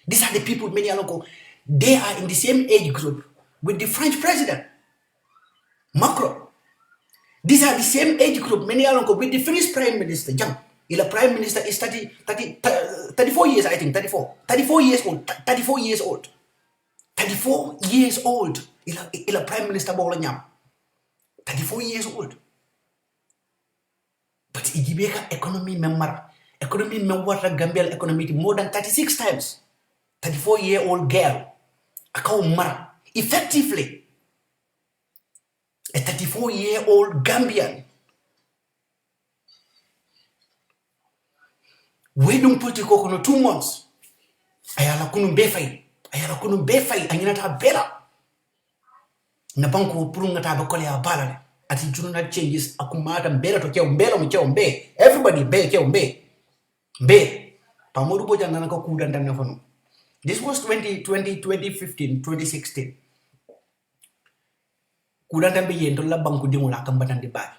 A: These are the people many aloko. They are in the same age group with the French president Macron. These are the same age group many aloko with the French prime minister Jam. The prime minister is 34 years, I think, 34 years old, 34 years old. 34 years old. Ila prime minister Bolanyam. 34 years old. But Ijibeka economy member. Economy member Gambia economy more than 36 times. 34-year-old girl. Akau mara. Effectively. A 34-year-old Gambian. We don't put the coconut 2 months. Ayala kunu befai. Anyinata bela. Na banko purungata bakole ya balale. Ati jununa changes akumata mbela to kya umbe. Everybody be. Pamodu boja nanaka kudan dan nafano. This was 2015, 2016. Kudan dan be yento la banku dingo la kambatan di bagi.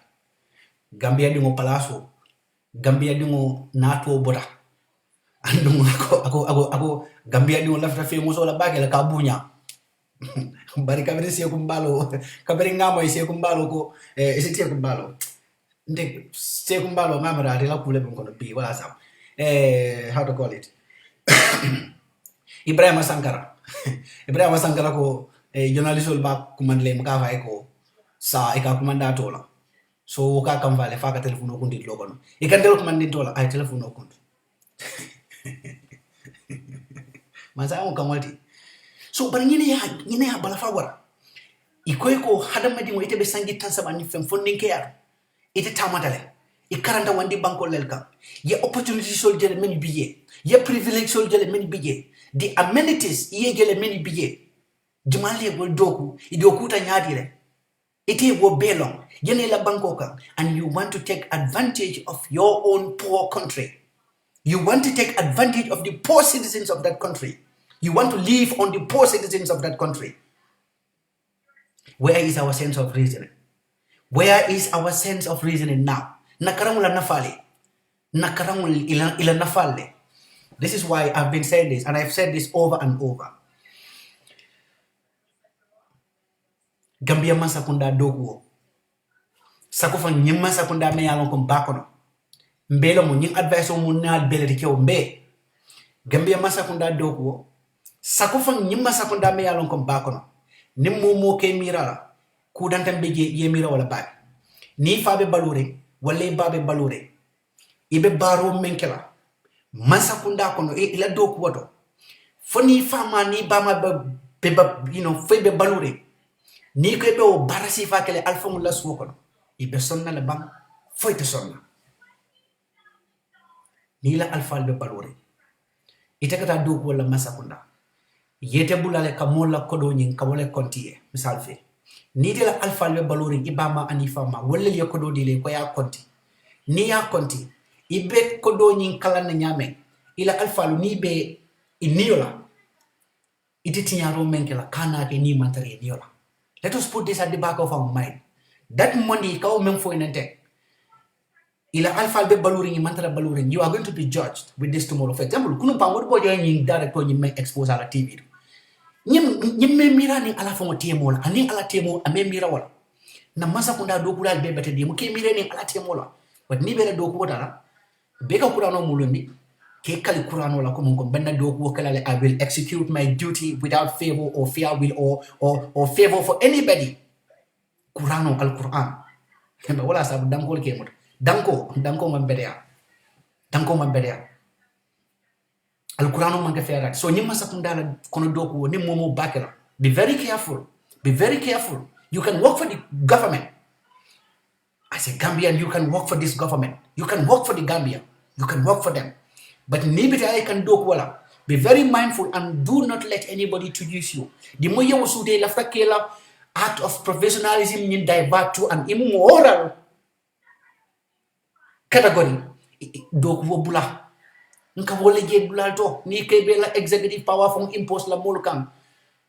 A: Gambia dingo palaso. Gambia dingo nato bora. Andung ako Gambia dingo lafta famous wala bagi la kabunya. Bari kabere siya kumbalo. Kabere ngamo siya kumbalo ko siya kumbalo. Ndek siya kumbalo ngamara de la kule bungo bi wala sam. How to call it? Ibrahim Sankara ko journalist ba kumandle maka vai ko sa ika kumanda tola. So ka kam vale fa ka telefono kundi logono. Ikan telo kumandi tola ay telefono kundi. Masa on kamati. So bari nyine ya bala fawara. Iko hadamadi mo ite be sangi tansa bani fem fondin ke yar. Ite tamadale. Ikaranda wandi banko lelka. Ye opportunity soldier many biye. Ye privilege soldier many biye. The amenities ye gele many biye. Jumali wo doku, idokuta nyadire. Ite wo belong. Yene la bankoka. And you want to take advantage of your own poor country. You want to take advantage of the poor citizens of that country. You want to live on the poor citizens of that country. Where is our sense of reasoning? Where is our sense of reasoning now? Nakaramula nafali. Nakaramul ila nafale. This is why I've been saying this, and I've said this over and over. Gambia man sakunda doguo. Sakufa nyima sakunda me yalon kom bakono. Mbelo mo nying advice o mo nal beleti ke o mbe. Gambia man sakunda doguo. Sakufa nyima sakunda me yalon kom bakono. Nimmo mo ke mirala. Kudantam beje ye mira wala bag. Ni fabe balure, wala babe balure. Ibe baro menkela. Masakunda kono ila doku wato. Foni fama ni bama beba febe balure. Ni ko be o barasi fa kele alfa mulla sukono. Ibe sonna le bam foyte sonna. Ni la alfa be balure. Itakata doku wala masakunda. Yete bulale kamola kodo nyin kawole kontie misal fe. Ni de la alfa be balure ibama anifama wala le kodo dile ko ya konti. Ni ya konti. Ibe kodo nyin kala na nyame ila alfalu ni be iniola ititinyaro menkela kana ke ni matare niola. Let us put this at the back of our mind. That money ka o memfo inente ila alfal be baluring mantara baluring, you are going to be judged with this tomorrow. For example, kunu pamor bo joy nyin director nyi me expose ala TV nyim me mira ni ala fo temo la ani ala temo ame mira wala na masa kunda do kula be bete di mu ke mira ni ala temo la but ni be do ko dara be ka kula no mulundi ke kali Quran wala ko mon benna do ko kala I will execute my duty without favor or fear will or favor for anybody. Quran o al-Quran. Kemba wala sabu danko ke mut. Danko man berea. Danko man berea. Al-Quran man ke fera. So nyima sakundala kono do ko ni momo bakela. Be very careful. Be very careful. You can work for the government. As a Gambian, you can work for this government. You can work for the Gambia. You can work for them. But nibita I can do wala. Be very mindful and do not let anybody to use you. The more you sude lafta kela act of professionalism in divert to an immoral category. Do bula. Nka wole je bula to ni kebe la executive power from impose la molkam.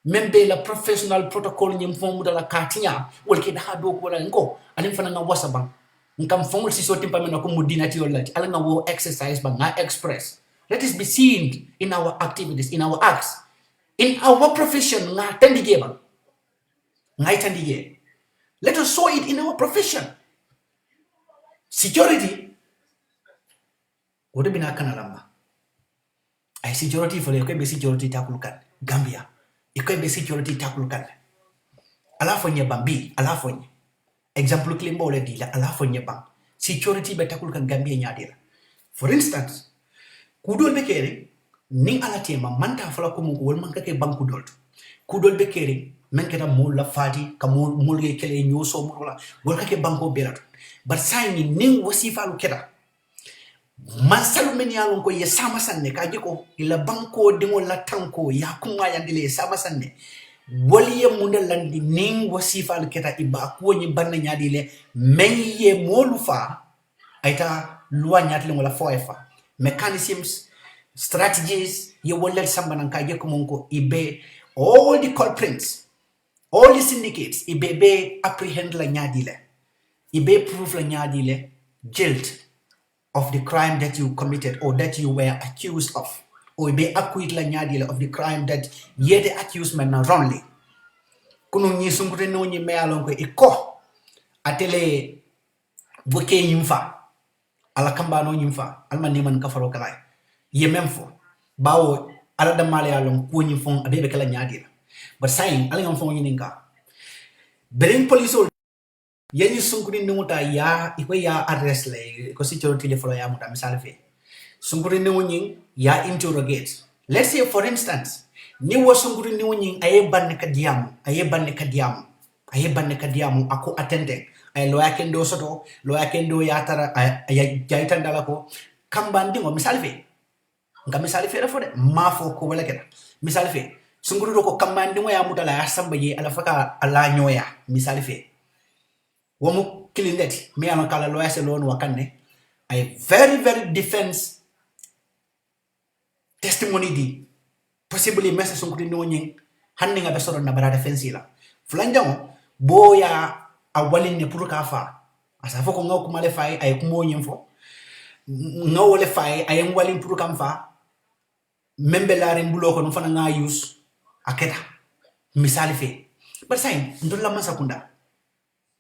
A: Membe la professional protocol nyim fomu la katinya wol ke da do ko la ngo alim fana nga wasaba ngam fomu si so timpa mena ko mudina ti yolla ala nga wo exercise ba nga express. Let it be seen in our activities, in our acts, in our profession nga tandige ba nga tandige. Let us show it in our profession. Security wodo bina kana lamba ay security fole ko be security takulkan Gambia ikoy be security takulkan ala fonye bambi ala fonye example klimbo le di la ala fonye bam security be takulkan Gambia nyaadira. For instance kudol be kere ning ala tema manta fala ko mo wol man kake banku dol kudol be kere men keta mol la fati ka mol ge kele nyoso mo wala wol kake banko berat but sayni ning wasifalu keta masalu men yalon ko ye sama sanne ka jiko ila banko de la tanko ya kuma yandile sama sanne waliye mundal landi ning wasifal keta iba ko nyi banna nyaadile meye molufa aita loi nyaatile wala foefa mechanisms strategies ye wallal sambanan ka jiko monko ibe all the culprits all the syndicates ibe be apprehend la nyaadile ibe proof la nyaadile guilt of the crime that you committed or that you were accused of, or be acquit la nyadile of the crime that ye the accusement na wrongly. Kunu nyi sungure no nyi me alon ko iko atele boke nyimfa ala kamba no nyimfa alma ni man kafaro kala ye memfo bawo ala da male alon ko nyimfon abebe kala nyadile but saying ala ngam fon yininka beren police yani sunkuri nunguta ya iko ya arrest le ko security le folo ya muta misal fe sunkuri nungunying ya interrogate. Let's say for instance ni wo sunkuri nungunying aye banne kadiamu ako attending ay lo yakendo soto lo yakendo ya tara ay jaitan dala ko kambandi ngo misal fe nga misal fe fode mafo ko wala keda misal fe sunkuri do ko kambandi ngo ya muta la samba ye ala faka ala nyoya misal fe womu kilindeti me ama kala lawyer se lon wakane ay very defense testimony di possibly message sonkudi no nyin hanne nga besoro na bara defense la fulanjango boya awalin ne pour ka fa asa foko ngaw kuma le fay ay kumo nyin fo ngaw le fay ay walin pour kam fa membe la ren bulo ko no fana nga use aketa misali fe but say ndola masakunda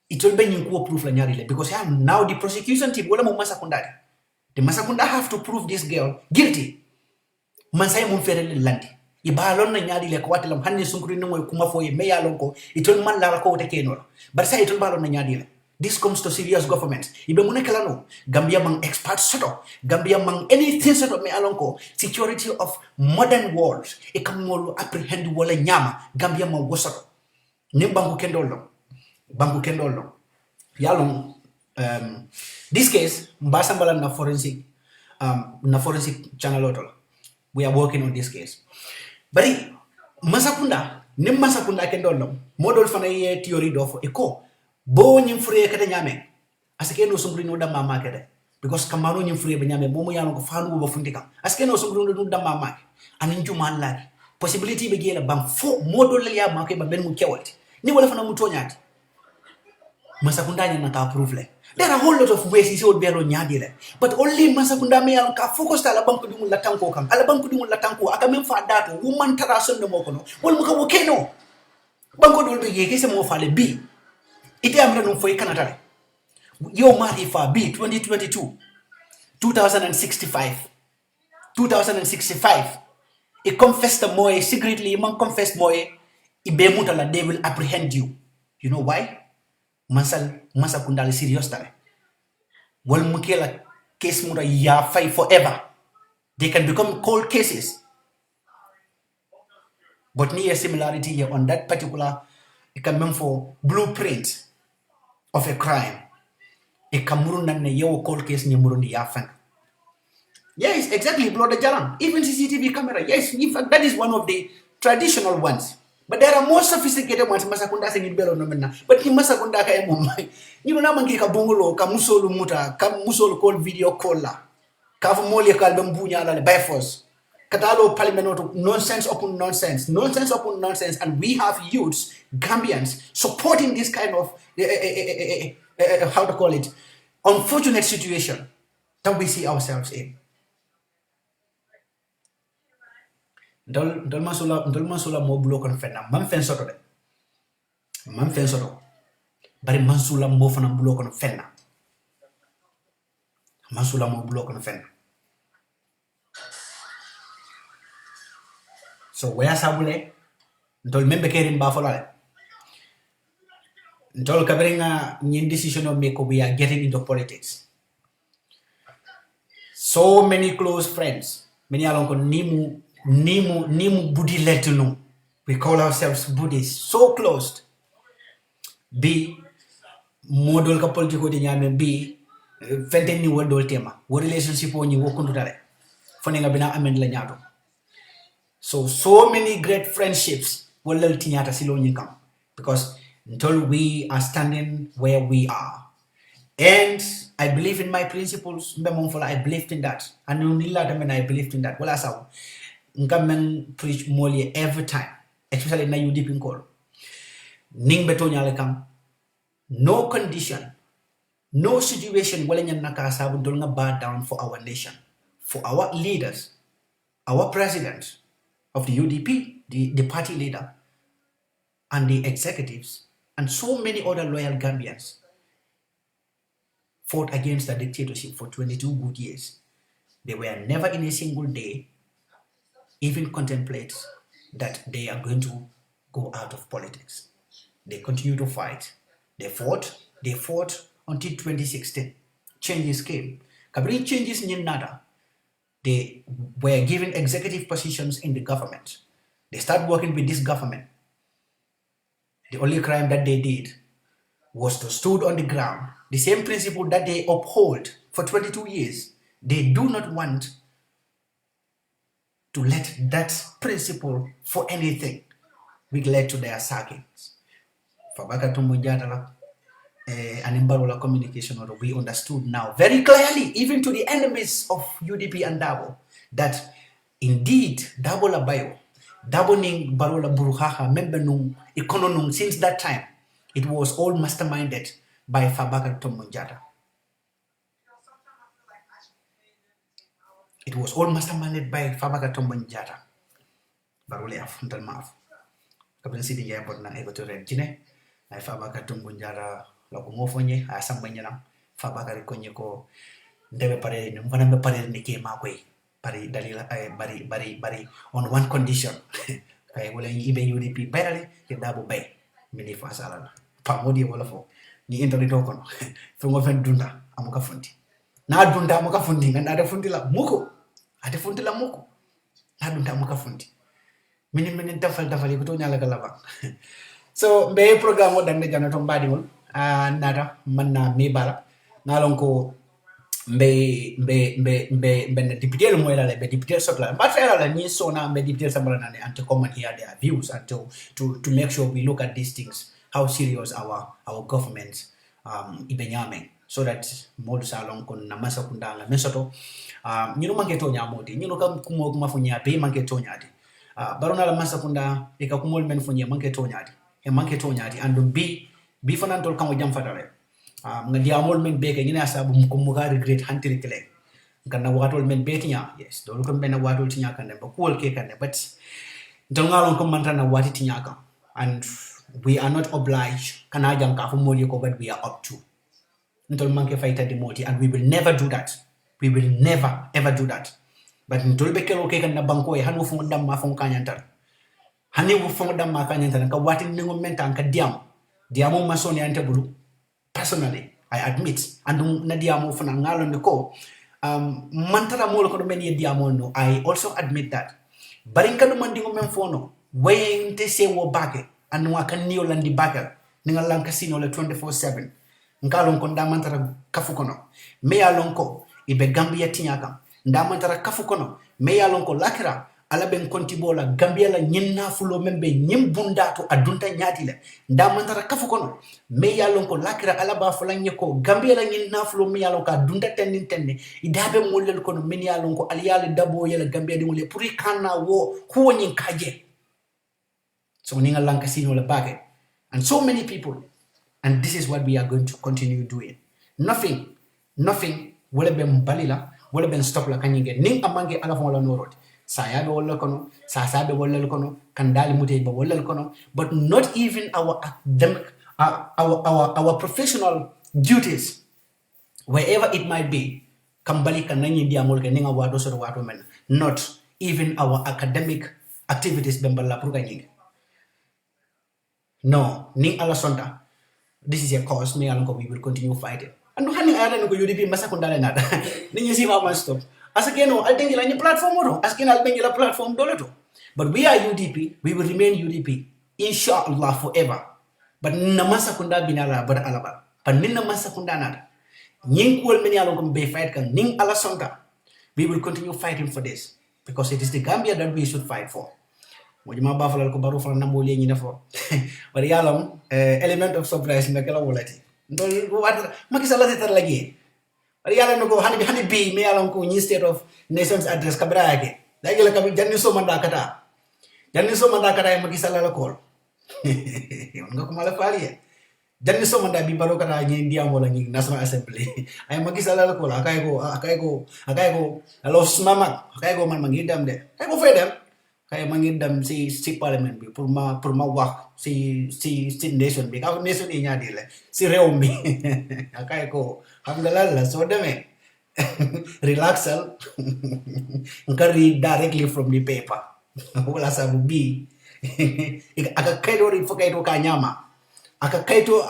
A: it will be you proof la nyari because now the prosecution team wala mo masakunda the masakunda have to prove this girl guilty man say mo fere landi ibalon na nyari le ko watelam hanne sunkuri no moy kuma foye me yalon ko it will man la ko wote kenol but say it will balon na nyari le. This comes to serious government ibe mo nekala no Gambia mang expert soto Gambia mang anything soto me alon ko security of modern world e kam mo apprehend wala nyama Gambia mang wosoto ni bangu kendolo yalong this case mbasa mbala na forensic channel otol we are working on this case bari masakunda kendolo modol fana ye theory dofo eko bo nyim fure kata nyame asake no sungri no da mama kede because kamano nyim fure be nyame bo mo yalon ko fanu bo fundika asake no sungri no da mama anin juman la possibility be gela bam fo modol ya ma ko ba ben mu kewati ni wala fana mu tonyati masakunda nya ka proof le. There are a whole lot of ways he would be able to but only masakunda me al ka focus ala banku dimul la tanko kan ala banku dimul la tanko aka men fa dato woman tara son de mokono wol mu ka wo keno banko dol be yeke se mo fa le bi ite am ranu foy kanata yo mari fa bi 2022 2065 2065. It confessed the moe secretly, man confessed moe, ibemutala, they will apprehend you. You know why? Masa kundali serious tale. Wal mukela case muta ya fight forever. They can become cold cases. But near similarity here on that particular, it can mean for blueprint of a crime. It can muruna ne yo cold case ni murundi ya fan. Yes, exactly, blood the jalan. Even CCTV camera. Yes, in fact, that is one of the traditional ones. But there are more sophisticated ones. Masakunda singing belo no mena. But in Masakunda ka emumai. You know namangi ka bungulo, ka musolu muta, ka musolu call video call la. Ka mole ka dombunya la by force. Katalo parliament nonsense upon nonsense, nonsense upon nonsense, and we have youths, Gambians, supporting this kind of how to call it, unfortunate situation that we see ourselves in. Ndol masula mo bulo kon fenna man fen soto de man fen soto bari mansula mo fana bulo kon fenna mansula mo bulo kon fenna. So where sabule ndol membe kerim ba folale ndol kabringa nyin decision of make we are getting into politics. So many close friends, many along kon nimu budi letunu. We call ourselves Buddhists, so closed. B model ka politiko de nyame B fente ni wodol tema wo relationship oni wo kundu dale fone nga bina amen la nyato. So many great friendships will tinyata silo nyikam because until we are standing where we are. And I believe in my principles. I believed in that. And I believed in that. Well, I saw Ngamen preach more every time, especially na UDP in call. Ning betonya lekam. No condition, no situation wala nakasa budolnga bow down for our nation, for our leaders, our president of the UDP, the party leader, and the executives, and so many other loyal Gambians fought against the dictatorship for 22 good years. They were never in a single day even contemplate that they are going to go out of politics. They continue to fight. They fought until 2016. Changes came. Kabri changes in nada. They were given executive positions in the government. They started working with this government. The only crime that they did was to stood on the ground. The same principle that they uphold for 22 years. They do not want to let that principle for anything which led to their sackings. Fabaka Tumujadala and Imbarola communication, or we understood now very clearly, even to the enemies of UDP and Dabo, that indeed Dabo Labayo, Dabo Ning Barola Buruhaha, Membenung, Ekononung, since that time, it was all masterminded by Fabaka Tumujada. It was all masterminded by Fabaka Tumujada. Barole Afuntal Mav. Kabin City Airport na able to read Gine, I Fabaka Tumujada. Lokumofonye asambanyana Fabaka konye ko ndebe pare mvanambe pare nike makwe pare dalila bari on one condition kay wala ibe UDP bayale ke dabo bay mini fasala pa modi wala fo ni internet kono fe mo fen dunda amuka fundi na dunda amuka fundi nganda fundi la muko ate fundi la muko na dunda amuka fundi mini tafal ko to nyala kala ba. So be program o dande jana to mbadi wol nada manna mi bala nalon ko be député le moy la be député sotla but la ni SONA be député samala nane and to come and hear their views and to make sure we look at these things, how serious our government ibenyame, so that modu salon kon na masa kundanga mesoto nyino manke to nyamodi nyino kam kumo mafunya be manke to nyadi barona la masa kunda e ka kumol men funya manke to nyadi e manke to nyadi and be fanantol kango jam fatale nga diamol men beke ngina sabu ko muga regret hantiri kele ngana watol men betinya yes do ko ben watol tinya kan ba ko ke kan but dongalon ko mantana wati tinya kan, and we are not obliged kana jam ka fu modi ko but we are up to ntol manke fighter de moti, and we will never do that. We will never ever do that. but ntol be kelo ke kan na banko e hanu fu ndam ma fu kanyantar hani wo fu ndam ma kanyantar ka wati ningo menta ka diamo masoni ante bulu. Personally, I admit, and na diamo fu na ngalo ndiko mantara mo ko men diamo no, I also admit that. Barinka no mandingo men fono way inte se wo bake anu akan niyo landi bake ninga lang casino le 24/7 ngalon ko ndamantara kafu kono me yalon ko ibe Gambia tinyaka ndamantara kafu kono me yalon ko lakira ala ben konti bola Gambia la nyinna fulo membe nyim bundato adunta nyati le ndamantara kafu kono me yalon ko lakira ala ba fulan ko Gambia la nyinna fulo me yalon ka dunta tenin tenne idabe molel kono men yalon ko aliyale dabo yela Gambia di mole puri kana wo ko nyin kaje. So ninga lang casino le bage and so many people. And this is what we are going to continue doing. Nothing will be balila, will be stop la kanyige. Ning amange ala fonga no road. Saya be wala kono, sasa be wala kono, kandali mute be wala kono. But not even our academic, our professional duties, wherever it might be, kambali kananyi diamol ke ninga wado soro wado men. Not even our academic activities bembala pur kanyige. No, ning ala sonta. This is a cause me along we will continue fighting. And no hani ayala no UDP masakundala nada. Ninyi si mama stop. Asakeno altengi la ni platform oro. Asken albengi la platform doleto. But we are UDP. We will remain UDP. Inshallah forever. But namasa kunda binala bar alaba. But ninna masakunda nada. Nying kuel meni along be fight kan ning ala sonta. We will continue fighting for this because it is the Gambia that we should fight for. Mojima bafalal ko baru fala nambo le nyina fo bari yalam element of surprise na kala wolati ndol wat Macky Sall tar lagi bari yalam ko hani bi me yalam ko ni state of nations address kabra yake lagi la kam janni so manda kata Macky Sall la kol nga ko mala fali janni so manda bi baro kata ni ndiam wala ni national assembly ay Macky Sall la kol akay ko alos mama akay ko man mangidam de ay ko fedem kaya mangidam si parliament bi pour ma wax si nation bi ka nation ni nya dile si rew mi akay ko alhamdulillah so deme relaxal ngari directly from the paper wala sabu bi aka kaito ri fokaito ka nyama aka kaito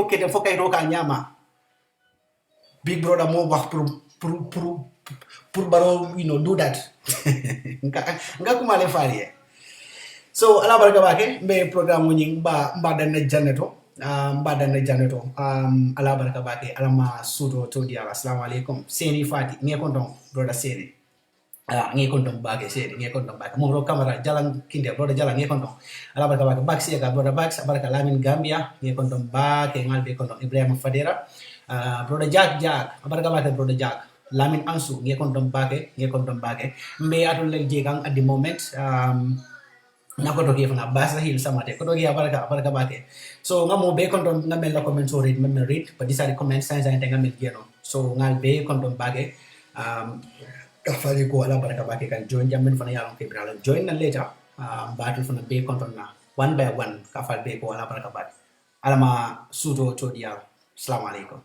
A: kete fokaito ka nyama big brother mo wax pour baro do that nga kuma le fali so ala baraka bake be programme nying ba dana janeto ala baraka bake ala ma sudo to dia assalamu alaikum seni fati nge konton broda seni nge konton bake seni nge konton bake mo camera jalan kinde broda jalan nge konton ala baraka bake bak sia ka broda bak baraka lamin Gambia nge konton bake ngal be konton Ibrahim Fadera broda jag baraka bake broda jag Lamin Ansu nge kontom bake mbe atul lel jegang at the moment nako dogi fana basa hil samate ko dogi baraka bake so ngamo be kontom ngamel la comment so read mem read but these are the comments signs and ngamel geno so ngal be kontom bake kafali ko ala baraka bake kan join jamen fana yalon ke brala join na later battle fana be kontom na one by one kafal be ko ala baraka bake ala ma sudo to dia assalamu alaikum